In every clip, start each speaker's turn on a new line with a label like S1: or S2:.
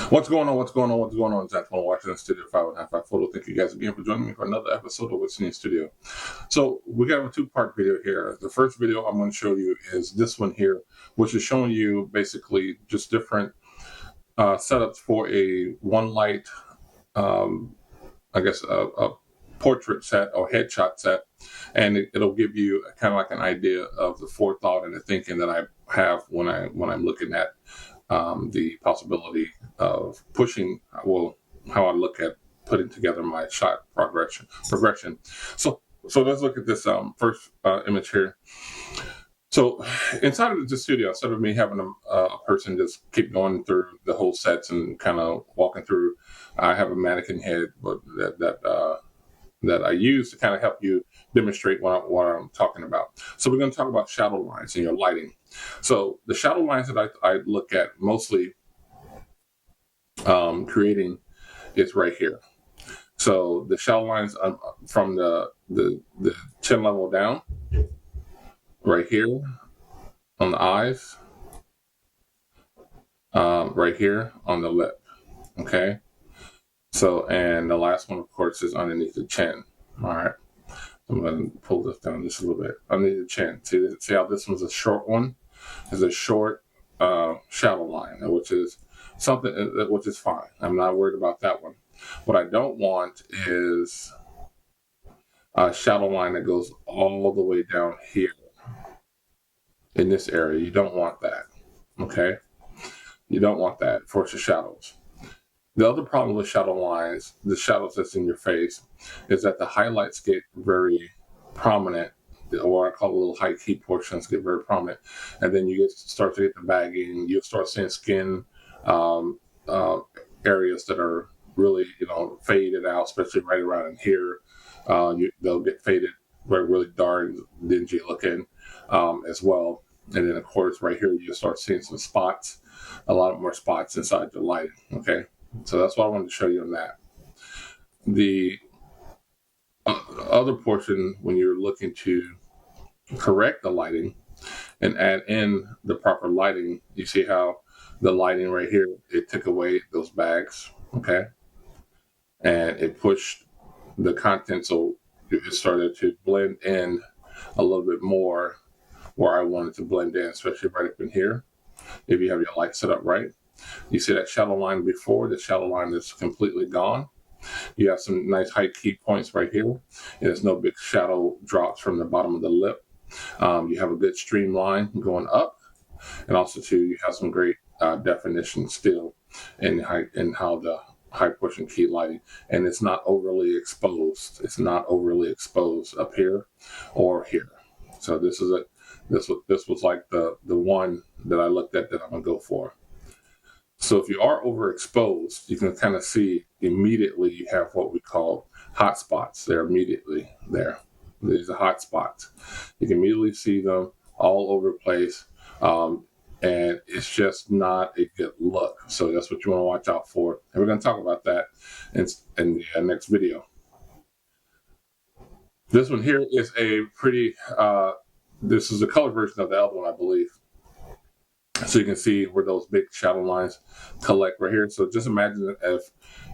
S1: What's going on? What's going on? What's going on? Zach from Washington Studio 5.5 Photo. Thank you guys again for joining me for another episode of What's in Your Studio. So we got a two-part video here. The first video I'm going to show you is this one here, which is showing you basically just different setups for a one light, I guess a portrait set or headshot set, and it'll give you kind of like an idea of the forethought and the thinking that I have when I'm looking at the possibility of pushing, how I look at putting together my shot progression. So let's look at this first image here. So inside of the studio, instead of me having a person just keep going through the whole sets and kind of walking through, I have a mannequin head that I use to kind of help you demonstrate what I'm talking about. So we're going to talk about shadow lines and your lighting. So the shadow lines that I look at mostly creating is right here. So the shadow lines from the chin level down, right here on the eyes, right here on the lip. Okay. So, and the last one, of course, is underneath the chin. All right. I'm going to pull this down just a little bit. Underneath the chin. See how this one's a short one? It's a short shadow line, which is something which is fine. I'm not worried about that one. What I don't want is a shadow line that goes all the way down here in this area. You don't want that. Okay? You don't want that for your shadows. The other problem with shadow lines, the shadows that's in your face, is that the highlights get very prominent, or I call it little high key portions get very prominent, and then you start to get the bagging. You'll start seeing skin areas that are really faded out, especially right around in here. They'll get faded, really dark, dingy looking as well. And then of course right here you start seeing some spots, a lot more spots inside the lighting. Okay. So that's what I wanted to show you on that. The other portion, when you're looking to correct the lighting and add in the proper lighting, you see how the lighting right here, it took away those bags, okay? And it pushed the content, so it started to blend in a little bit more where I wanted to blend in, especially right up in here. If you have your light set up right. You see that shadow line before, the shadow line is completely gone. You have some nice high key points right here. And there's no big shadow drops from the bottom of the lip. You have a good streamline going up. And also too, you have some great definition still in how the high portion key lighting. And it's not overly exposed. It's not overly exposed up here or here. So this was like the one that I looked at that I'm gonna go for. So if you are overexposed, you can kind of see immediately you have what we call hot spots. They're immediately there. These are hot spots. You can immediately see them all over the place. And it's just not a good look. So that's what you want to watch out for. And we're going to talk about that in the next video. This one here is a pretty, this is a color version of the other one, I believe. So you can see where those big shadow lines collect right here. So just imagine if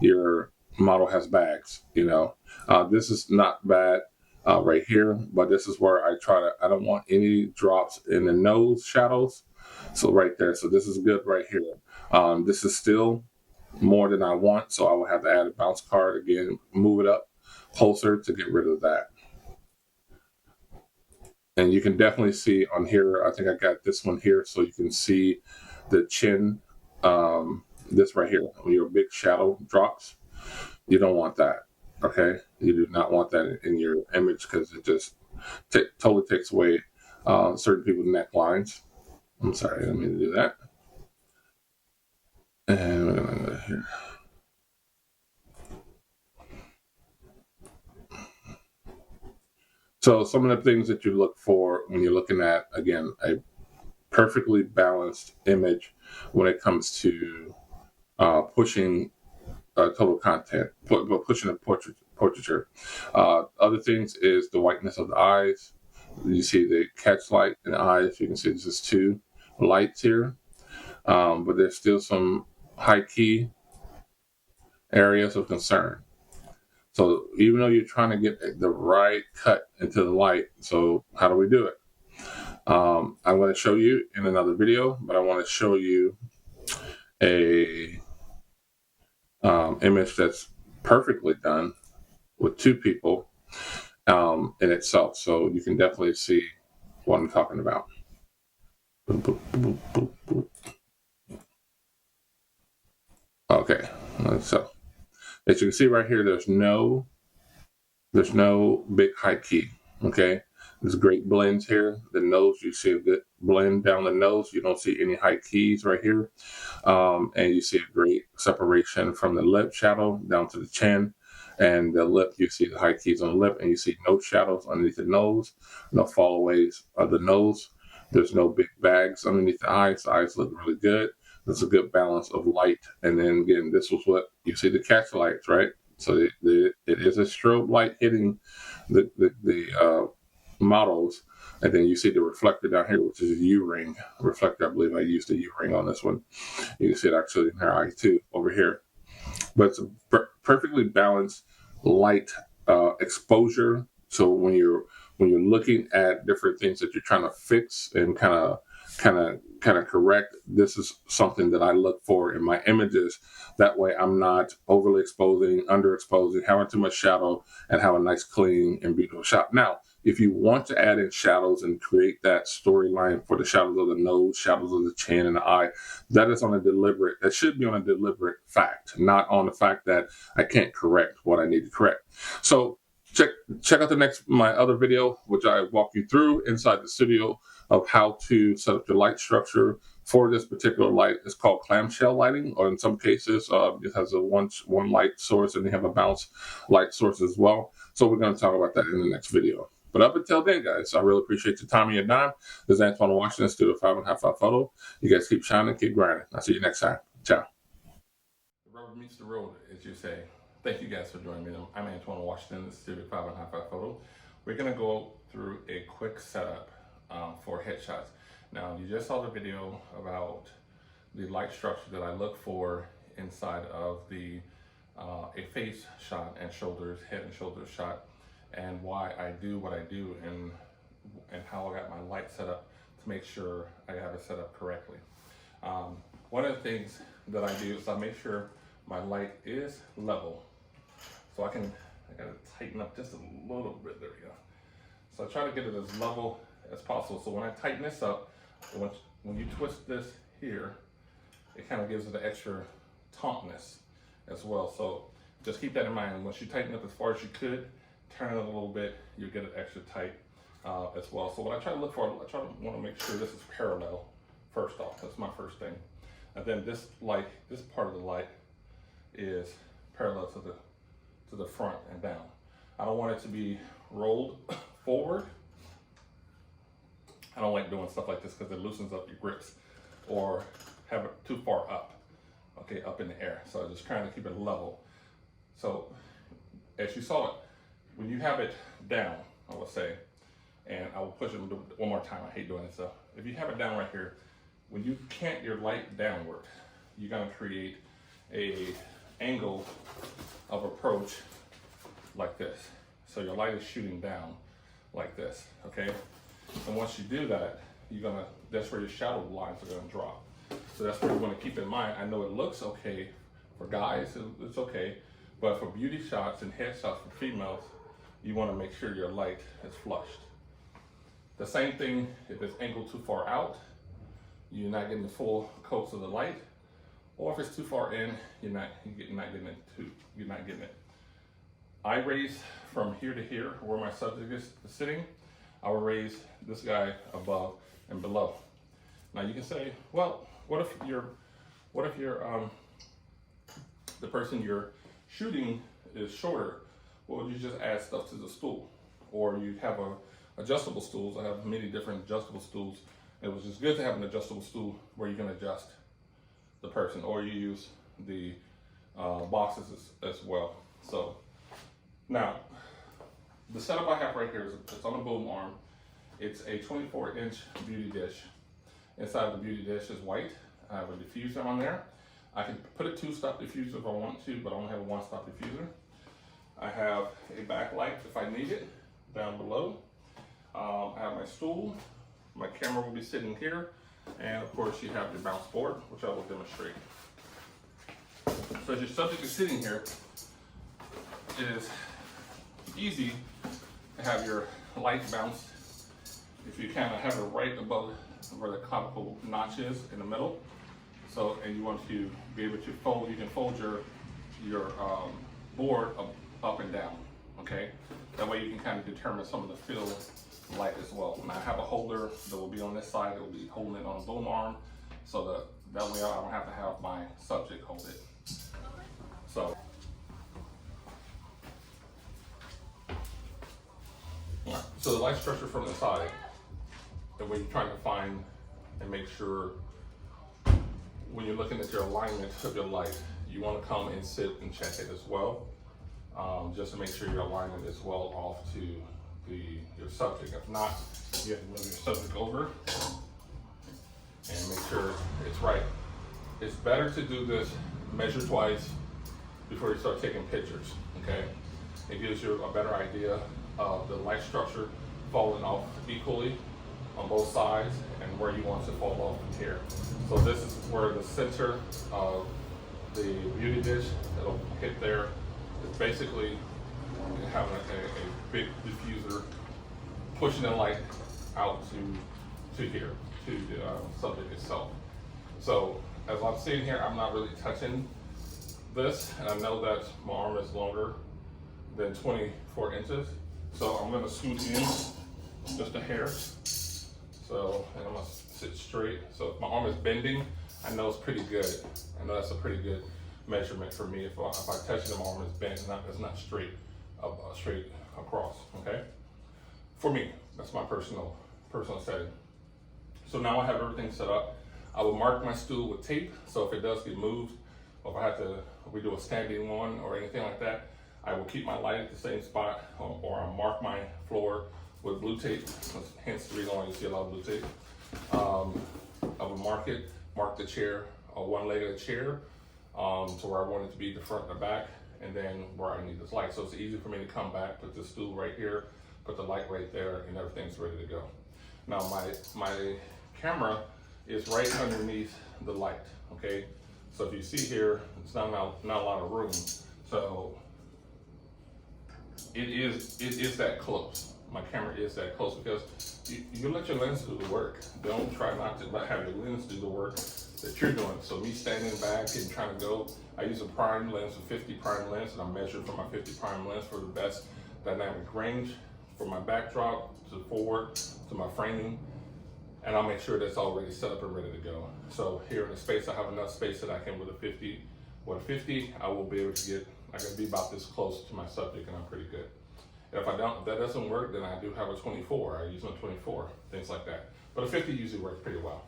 S1: your model has bags, this is not bad right here, but this is where I don't want any drops in the nose shadows. So right there. So this is good right here. This is still more than I want. So I will have to add a bounce card again, move it up closer to get rid of that. And you can definitely see on here, I think I got this one here, so you can see the chin, this right here, when your big shadow drops. You don't want that, okay? You do not want that in your image because it just totally takes away certain people's necklines. I'm sorry, I didn't mean to do that. And we're going to go here. So some of the things that you look for when you're looking at, again, a perfectly balanced image when it comes to pushing total content, pushing a portraiture. Other things is the whiteness of the eyes. You see the catch light in the eyes. You can see there's just two lights here, but there's still some high key areas of concern. So even though you're trying to get the right cut into the light, so how do we do it? I'm going to show you in another video, but I want to show you a image that's perfectly done with two people in itself. So you can definitely see what I'm talking about. Okay, so as you can see right here, there's no big high key. Okay, there's great blends here. The nose, you see a good blend down the nose. You don't see any high keys right here, and you see a great separation from the lip shadow down to the chin. And the lip, you see the high keys on the lip, and you see no shadows underneath the nose, no fallaways of the nose. There's no big bags underneath the eyes. The eyes look really good. There's a good balance of light. And then again, this was what you see the catch lights, right? So it is a strobe light hitting the models. And then you see the reflector down here, which is a U-ring reflector. I believe I used a U-ring on this one. You can see it actually in her eye too over here. But it's a perfectly balanced light exposure. So when you're looking at different things that you're trying to fix and kind of correct, this is something that I look for in my images. That way I'm not overly exposing, underexposing, having too much shadow, and have a nice clean and beautiful shot. Now, if you want to add in shadows and create that storyline for the shadows of the nose, shadows of the chin and the eye, that should be on a deliberate fact, not on the fact that I can't correct what I need to correct. So check out my other video, which I walk you through inside the studio of how to set up your light structure for this particular light. It's called clamshell lighting, or in some cases, it has a one light source and they have a bounce light source as well. So we're going to talk about that in the next video. But up until then, guys, I really appreciate your time and your dime. This is Antoine Washington, Studio 5.5 Photo. You guys keep shining, keep grinding. I'll see you next time. Ciao. The rubber meets the road, as you say. Thank you guys for joining me. I'm Antoine Washington, the Studio 5.5 Photo. We're going to go through a quick setup for headshots. Now, you just saw the video about the light structure that I look for inside of a face shot and shoulders, head and shoulders shot, and why I do what I do and how I got my light set up to make sure I have it set up correctly. One of the things that I do is I make sure my light is level. So I gotta tighten up just a little bit, there we go. So I try to get it as level as possible. So when I tighten this up, when you twist this here, it kind of gives it an extra tautness as well. So just keep that in mind. Once you tighten up as far as you could, turn it a little bit, you'll get it extra tight as well. So what I try to look for, I want to make sure this is parallel first off. That's my first thing. And then this part of the light is parallel to the front and down. I don't want it to be rolled forward. I don't like doing stuff like this because it loosens up your grips, or have it too far up, okay, up in the air. So I'm just trying to keep it level. So as you saw it, when you have it down, I will say, and I will push it one more time, I hate doing this stuff. If you have it down right here, when you cant your light downward, you're gonna create a angle of approach like this. So your light is shooting down like this, okay? And once you do that, that's where your shadow lines are gonna drop. So that's what you wanna keep in mind. I know it looks okay for guys, it's okay, but for beauty shots and headshots for females, you wanna make sure your light is flushed. The same thing if it's angled too far out, you're not getting the full coats of the light, or if it's too far in, you're not getting it. I raise from here to here where my subject is sitting. I will raise this guy above and below. Now you can say, well, what if the person you're shooting is shorter? Well, you just add stuff to the stool, or you have adjustable stools. I have many different adjustable stools. It was just good to have an adjustable stool where you can adjust the person, or you use the boxes as well. So now, the setup I have right here it's on a boom arm. It's a 24-inch beauty dish. Inside the beauty dish is white. I have a diffuser on there. I can put a 2-stop diffuser if I want to, but I only have a 1-stop diffuser. I have a backlight if I need it down below. I have my stool. My camera will be sitting here. And of course you have your bounce board, which I will demonstrate. So as your subject is sitting here, it is easy to have your light bounce if you kind of have it right above where the conical notch is in the middle. So, and you want to be able to fold, you can fold your board up and down, okay? That way you can kind of determine some of the fill light as well. And I have a holder that will be on this side, it will be holding it on a boom arm, so that way I don't have to have my subject hold it. So, so the light structure from the side, and when you're trying to find and make sure, when you're looking at your alignment of your light, you want to come and sit and check it as well, just to make sure your alignment is well off to your subject. If not, you have to move your subject over and make sure it's right. It's better to do this, measure twice before you start taking pictures, okay? It gives you a better idea of the light structure falling off equally on both sides and where you want it to fall off from here. So this is where the center of the beauty dish that'll hit there is basically having a big diffuser pushing the light out to here, to the subject itself. So as I'm sitting here, I'm not really touching this, and I know that my arm is longer than 24 inches. So I'm gonna scoot in just a hair. So, and I'm gonna sit straight. So if my arm is bending, I know it's pretty good. I know that's a pretty good measurement for me. If I touch it, my arm is bent, it's not straight across, okay? For me, that's my personal setting. So now I have everything set up. I will mark my stool with tape, so if it does get moved, or if we do a standing one or anything like that, I will keep my light at the same spot, or I'll mark my floor with blue tape, hence the reason why you see a lot of blue tape. I will mark the chair, one leg of the chair, to where I want it to be the front and the back, and then where I need this light. So it's easy for me to come back, put the stool right here, put the light right there, and everything's ready to go. Now my camera is right underneath the light, okay? So if you see here, it's not a lot of room. So it is that close. My camera is that close because you let your lens do the work. Don't try not to have your lens do the work that you're doing. So me standing back and trying to go, I use a prime lens, a 50 prime lens, and I measure from my 50 prime lens for the best dynamic range for my backdrop to forward to my framing, and I'll make sure that's already set up and ready to go. So here in the space, I have enough space that I can with a 50. With a 50, I will be able to I can be about this close to my subject, and I'm pretty good. And if that doesn't work, then I do have a 24. I use my 24, things like that. But a 50 usually works pretty well.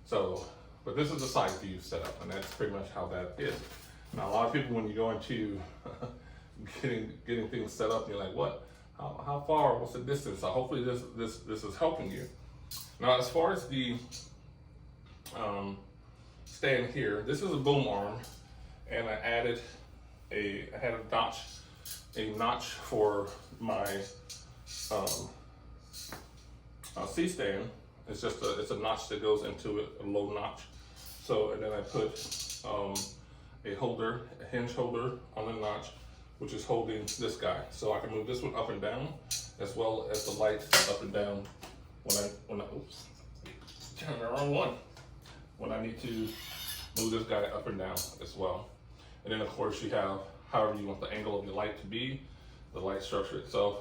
S1: So, but this is the side view setup, and that's pretty much how that is. Now, a lot of people, when you go into getting things set up, you're like, what? How far? What's the distance? So hopefully this is helping you. Now, as far as the stand here, this is a boom arm, and I had a notch for my C-stand. It's just it's a notch that goes into it, a low notch. So, and then I put a hinge holder on the notch, which is holding this guy. So I can move this one up and down, as well as the light up and down when I oops, turn the wrong one. When I need to move this guy up and down as well. And then of course you have however you want the angle of your light to be, the light structure itself.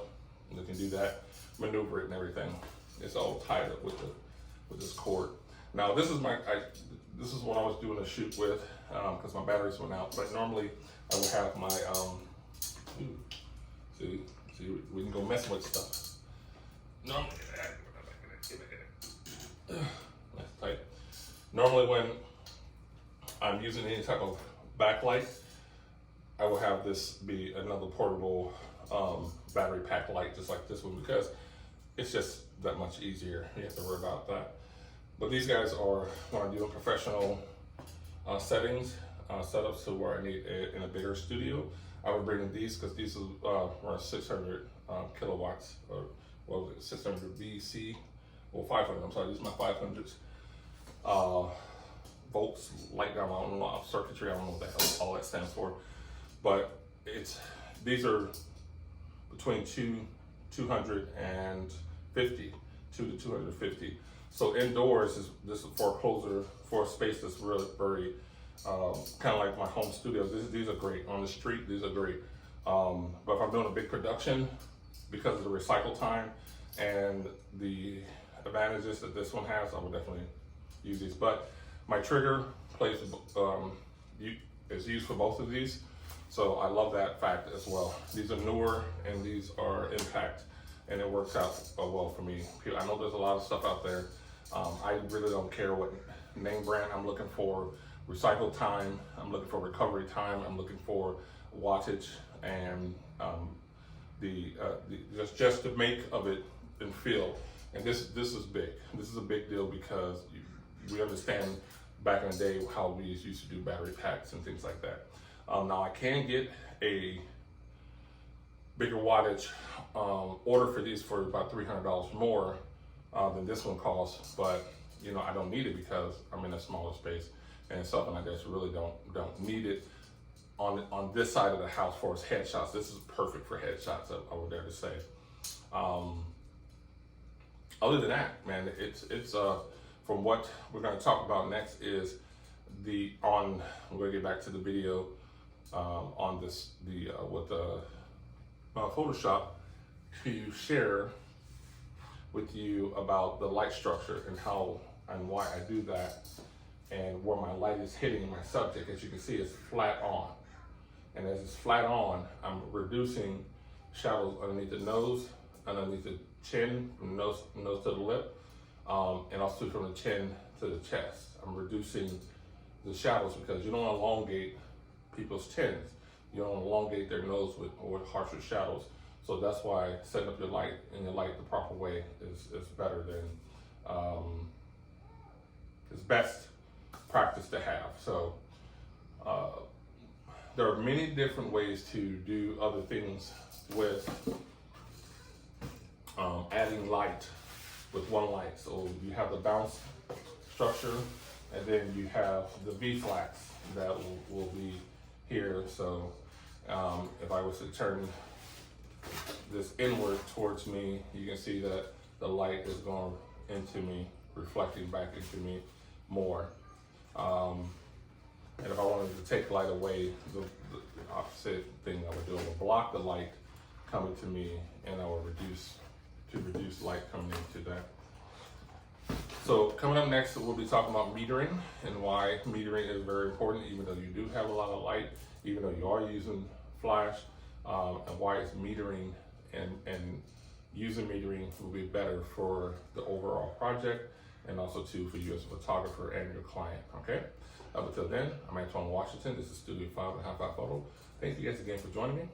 S1: You can do that, maneuver it and everything. It's all tied up with this cord. Now this is this is what I was doing a shoot with because my batteries went out. But normally I would have my see we can go messing with stuff. Normally that's tight. Normally when I'm using any type of backlight, I will have this be another portable battery pack light just like this one because it's just that much easier. You have to worry about that. But these guys are, when I'm doing professional settings, setups to where I need in a bigger studio, I would bring in these because these are around 600 kilowatts, or what was it, 600 VC, or 500. I'm sorry, these are my 500s. Volts, light down, I don't know, circuitry, I don't know what the hell all that stands for, but these are between 250, 2 to 250. So indoors this is for a closer, for a space that's really very kind of like my home studios. These are great on the street. These are great, but if I'm doing a big production, because of the recycle time and the advantages that this one has, I would definitely use these. But my trigger plays is used for both of these, so I love that fact as well. These are newer and these are impact, and it works out well for me. I know there's a lot of stuff out there. I really don't care what name brand. I'm looking for recycle time, I'm looking for recovery time, I'm looking for wattage, and just the make of it and feel. And this is big. This is a big deal because we understand back in the day how we used to do battery packs and things like that. Now I can get a bigger wattage order for these for about $300 more than this one costs, but you know, I don't need it because I'm in a smaller space, and it's something I just really don't need it on this side of the house for its headshots. This is perfect for headshots, I would dare to say. Other than that, man, it's from what we're going to talk about next is we're going to get back to the video on this with Photoshop to share with you about the light structure and how and why I do that, and where my light is hitting my subject. As you can see, it's flat on, and as it's flat on, I'm reducing shadows underneath the nose, underneath the chin, from nose to the lip, and also from the chin to the chest. I'm reducing the shadows because you don't elongate people's chins. You don't elongate their nose with harsher shadows. So that's why setting up your light and your light the proper way is better than, is best practice to have. So there are many different ways to do other things with adding light with one light. So you have the bounce structure, and then you have the V-flats that will be here. So if I was to turn this inward towards me, you can see that the light is going into me, reflecting back into me more. And if I wanted to take light away, the opposite thing I would do, I would block the light coming to me, and I would reduce light coming into that. So coming up next, we'll be talking about metering and why metering is very important, even though you do have a lot of light, even though you are using flash, and why it's metering and using metering will be better for the overall project, and also too for you as a photographer and your client, okay? Up until then, I'm Antoine Washington. This is Studio 5 and High Five Photo. Thank you guys again for joining me.